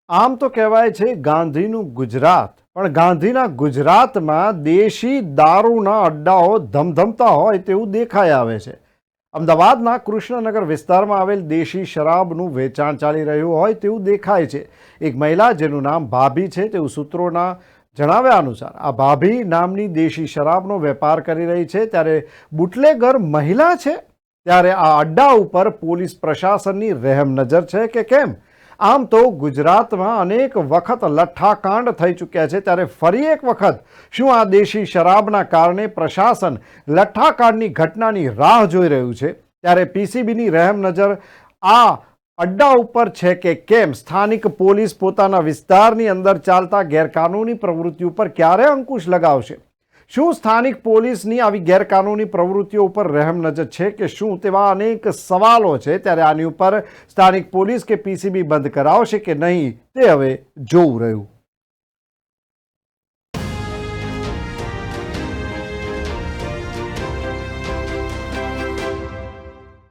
આમ તો કહેવાય છે ગાંધીનું ગુજરાત, પણ ગાંધીના ગુજરાતમાં દેશી દારૂના અડ્ડાઓ ધમધમતા હોય તેવું દેખાઈ આવે છે. અમદાવાદના કૃષ્ણનગર વિસ્તારમાં આવેલ દેશી શરાબનું વેચાણ ચાલી રહ્યું હોય તેવું દેખાય છે. એક મહિલા જેનું નામ ભાભી છે તેવું સૂત્રોના જણાવ્યા અનુસાર આ ભાભી નામની દેશી શરાબનો વેપાર કરી રહી છે, ત્યારે બુટલેગર મહિલા છે. ત્યારે આ અડ્ડા ઉપર પોલીસ પ્રશાસનની રહેમ નજર છે કે કેમ? આમ તો ગુજરાતમાં અનેક વખત લઠ્ઠાકાંડ થઈ ચૂક્યા છે, ત્યારે ફરી એક વખત શું આ દેશી શરાબના કારણે પ્રશાસન લઠ્ઠાકાંડની ઘટનાની રાહ જોઈ રહ્યું છે? ત્યારે પીસીબીની રહેમ નજર આ અડ્ડા ઉપર છે કે કેમ? સ્થાનિક પોલીસ પોતાના વિસ્તારની અંદર ચાલતા ગેરકાનૂની પ્રવૃત્તિ ઉપર ક્યારે અંકુશ લગાવશે? શું સ્થાનિક પોલીસની આવી ગેરકાનૂની પ્રવૃત્તિઓ ઉપર રહેમ નજર છે કે શું? તેવા અનેક સવાલો છે. ત્યારે આની ઉપર સ્થાનિક પોલીસ કે પીસીબી બંધ કરાવશે કે નહીં તે હવે જોવું રહ્યું.